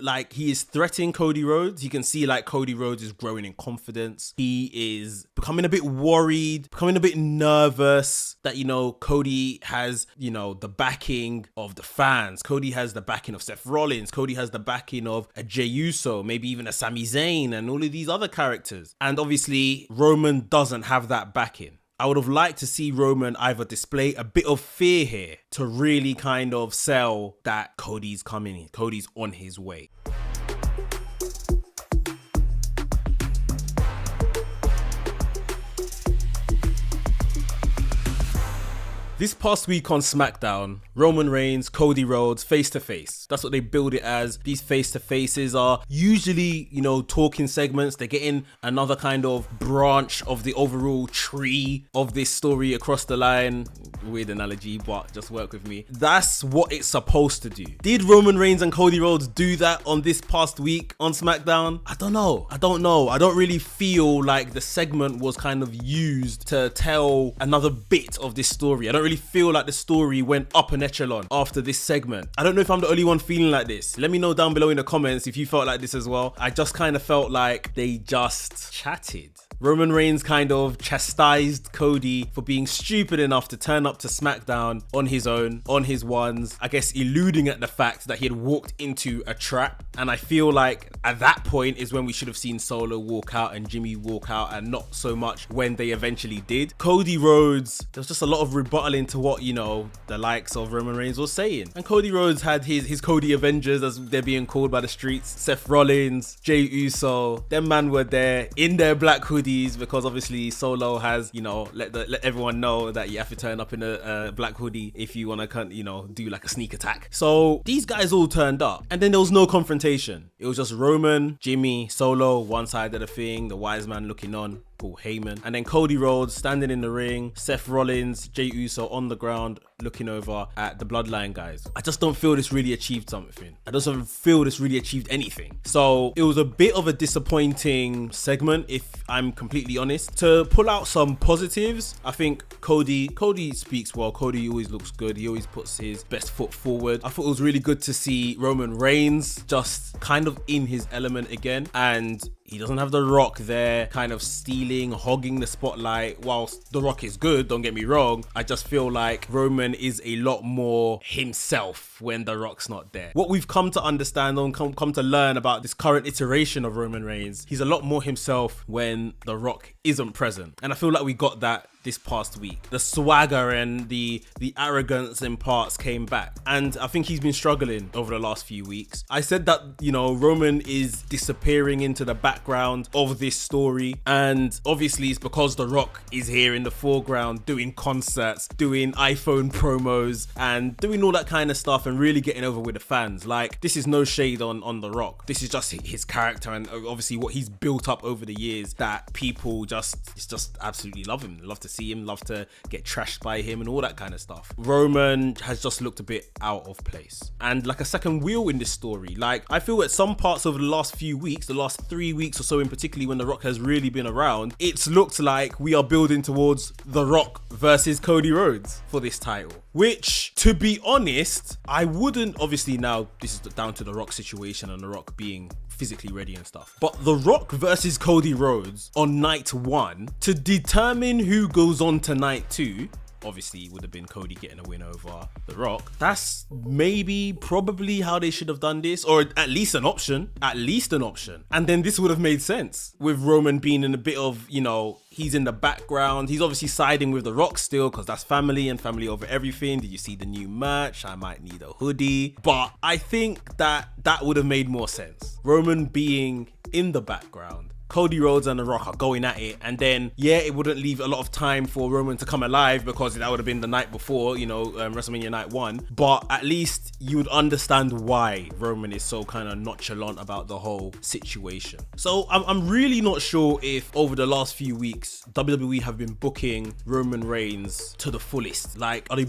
like he is threatening Cody Rhodes. You can see like Cody Rhodes is growing in confidence. He is becoming a bit worried, becoming a bit nervous that, you know, Cody has, you know, the backing of the fans. Cody has the backing of Seth Rollins. Cody has the backing of a Jey Uso, maybe even a Sami Zayn and all of these other characters. And obviously Roman doesn't have that backing. I would have liked to see Roman either display a bit of fear here to really kind of sell that Cody's coming in, Cody's on his way. This past week on SmackDown, Roman Reigns, Cody Rhodes, face-to-face. That's what they build it as. These face-to-faces are usually, you know, talking segments. They're getting another kind of branch of the overall tree of this story across the line. Weird analogy, but just work with me. That's what it's supposed to do. Did Roman Reigns and Cody Rhodes do that on this past week on SmackDown? I don't know. I don't really feel like the segment was kind of used to tell another bit of this story. I don't really feel like the story went up an echelon after this segment. I don't know if I'm the only one feeling like this. Let me know down below in the comments if you felt like this as well. I just kind of felt like they just chatted. Roman Reigns kind of chastised Cody for being stupid enough to turn up to SmackDown on his own, on his ones, I guess eluding at the fact that he had walked into a trap. And I feel like at that point is when we should have seen Solo walk out and Jimmy walk out, and not so much when they eventually did. Cody Rhodes, there was just a lot of rebuttaling to what, you know, the likes of Roman Reigns was saying. And Cody Rhodes had his Cody Avengers, as they're being called by the streets. Seth Rollins, Jey Uso, them man were there in their black hoodies, because obviously Solo has, you know, let everyone know that you have to turn up in a black hoodie if you want to, you know, do like a sneak attack. So these guys all turned up, and then there was no confrontation. It was just Roman, Jimmy, Solo, one side of the thing, the wise man looking on, Paul Heyman, and then Cody Rhodes standing in the ring, Seth Rollins, Jey Uso on the ground looking over at the Bloodline guys. I just don't feel this really achieved something. I just don't feel this really achieved anything. So it was a bit of a disappointing segment, if I'm completely honest. To pull out some positives, I think Cody speaks well. Cody always looks good. He always puts his best foot forward. I thought it was really good to see Roman Reigns just kind of in his element again, and he doesn't have The Rock there kind of stealing, hogging the spotlight. Whilst The Rock is good, don't get me wrong, I just feel like Roman is a lot more himself when The Rock's not there. What we've come to understand and come to learn about this current iteration of Roman Reigns, he's a lot more himself when The Rock isn't present. And I feel like we got that this past week. The swagger and the arrogance in parts came back, and I think he's been struggling over the last few weeks. I said that, you know, Roman is disappearing into the background of this story, and obviously it's because The Rock is here in the foreground doing concerts, doing iPhone promos, and doing all that kind of stuff, and really getting over with the fans. Like, this is no shade on The Rock. This is just his character, and obviously what he's built up over the years, that people just absolutely love him, love to see him, love to get trashed by him and all that kind of stuff. Roman has just looked a bit out of place and like a second wheel in this story. Like, I feel at some parts over the last few weeks, the last 3 weeks or so in particularly, when The Rock has really been around, it's looked like we are building towards The Rock versus Cody Rhodes for this title, which, to be honest, I wouldn't, obviously now this is down to The Rock situation and The Rock being physically ready and stuff, but The Rock versus Cody Rhodes on night 1 to determine who goes on to night 2, obviously it would have been Cody getting a win over The Rock. That's probably how they should have done this, or at least an option. And then this would have made sense with Roman being in a bit of, you know, he's in the background. He's obviously siding with The Rock still, because that's family and family over everything. Did you see the new merch? I might need a hoodie. But I think that would have made more sense. Roman being in the background, Cody Rhodes and The Rock are going at it, and then it wouldn't leave a lot of time for Roman to come alive, because that would have been the night before, you know, WrestleMania night 1. But at least you would understand why Roman is so kind of nonchalant about the whole situation. So I'm really not sure if over the last few weeks WWE have been booking Roman Reigns to the fullest. Like, are they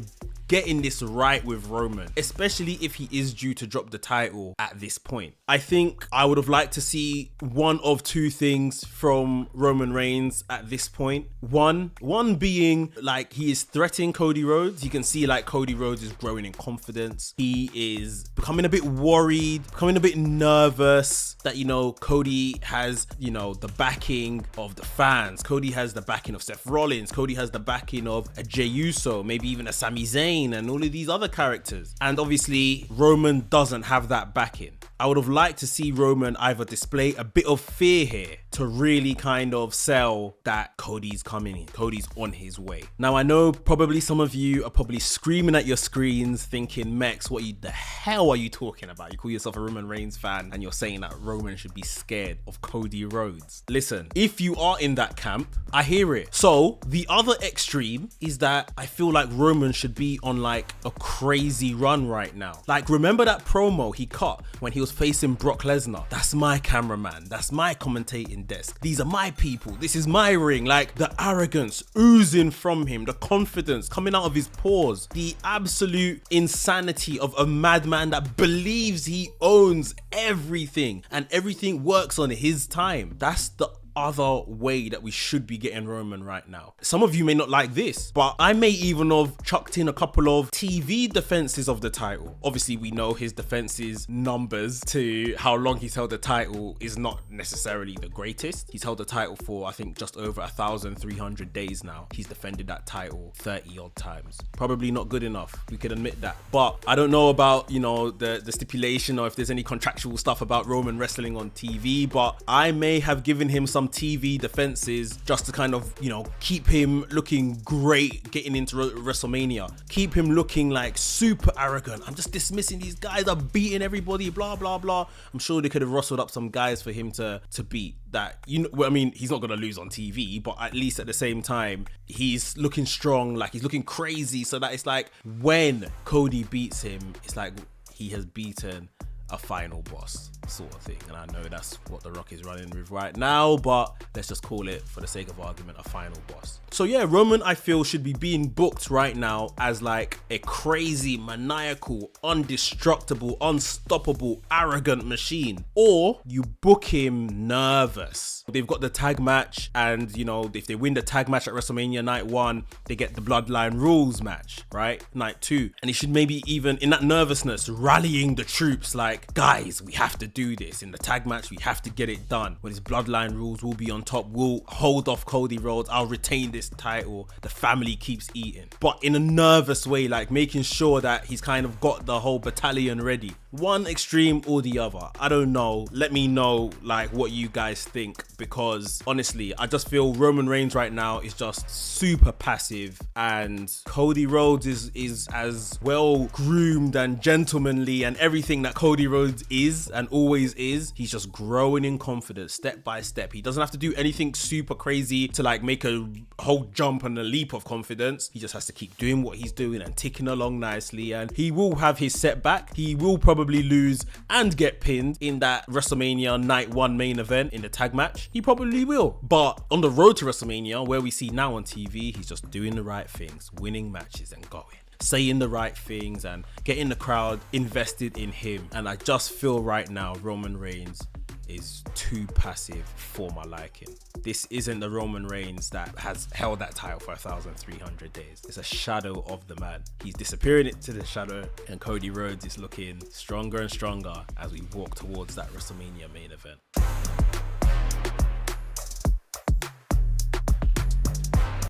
getting this right with Roman, especially if he is due to drop the title at this point. I think I would have liked to see one of two things from Roman Reigns at this point. One being like he is threatening Cody Rhodes. You can see like Cody Rhodes is growing in confidence. He is becoming a bit worried, becoming a bit nervous that, you know, Cody has, you know, the backing of the fans. Cody has the backing of Seth Rollins. Cody has the backing of a Jey Uso, maybe even a Sami Zayn and all of these other characters. And obviously Roman doesn't have that backing. I would have liked to see Roman either display a bit of fear here to really kind of sell that Cody's coming in, Cody's on his way. Now I know probably some of you are probably screaming at your screens thinking, Mex, the hell are you talking about? You call yourself a Roman Reigns fan and you're saying that Roman should be scared of Cody Rhodes. Listen, if you are in that camp, I hear it. So the other extreme is that I feel like Roman should be on like a crazy run right now. Like, remember that promo he cut when he was facing Brock Lesnar? That's my cameraman. That's my commentating desk. These are my people. This is my ring. Like, the arrogance oozing from him, the confidence coming out of his pores, the absolute insanity of a madman that believes he owns everything and everything works on his time. That's the other way that we should be getting Roman right now. Some of you may not like this, but I may even have chucked in a couple of TV defenses of the title. Obviously, we know his defenses numbers to how long he's held the title is not necessarily the greatest. He's held the title for, I think, just over 1,300 days now. He's defended that title 30 odd times. Probably not good enough. We can admit that. But I don't know about, you know, the stipulation or if there's any contractual stuff about Roman wrestling on TV, but I may have given him some TV defenses just to kind of, you know, keep him looking great getting into WrestleMania. Keep him looking like super arrogant. I'm just dismissing these guys, are beating everybody, blah, blah, blah. I'm sure they could have rustled up some guys for him to beat that, you know, well, I mean, he's not going to lose on TV, but at least at the same time, he's looking strong, like he's looking crazy, so that it's like when Cody beats him, it's like he has beaten a final boss sort of thing. And I know that's what The Rock is running with right now, but let's just call it, for the sake of argument, a final boss. So yeah, Roman, I feel, should be being booked right now as like a crazy, maniacal, indestructible, unstoppable, arrogant machine. Or you book him nervous. They've got the tag match, and you know, if they win the tag match at WrestleMania night 1, they get the Bloodline Rules match, right? Night 2. And he should maybe even, in that nervousness, rallying the troops like, guys, we have to do this. In the tag match, we have to get it done. When his Bloodline Rules will be on top, we'll hold off Cody Rhodes. I'll retain this title. The family keeps eating. But in a nervous way, like making sure that he's kind of got the whole battalion ready. One extreme or the other. I don't know. Let me know like what you guys think, because honestly, I just feel Roman Reigns right now is just super passive, and Cody Rhodes is as well groomed and gentlemanly and everything that Cody Rhodes is and always is. He's just growing in confidence step by step. He doesn't have to do anything super crazy to like make a whole jump and a leap of confidence. He just has to keep doing what he's doing and ticking along nicely, and he will have his setback. He will probably lose and get pinned in that WrestleMania night 1 main event in the tag match. He probably will. But on the road to WrestleMania, where we see now on TV, he's just doing the right things, winning matches and going, saying the right things and getting the crowd invested in him. And I just feel right now Roman Reigns is too passive for my liking. This isn't the Roman Reigns that has held that title for 1,300 days. It's a shadow of the man. He's disappearing into the shadow, and Cody Rhodes is looking stronger and stronger as we walk towards that WrestleMania main event.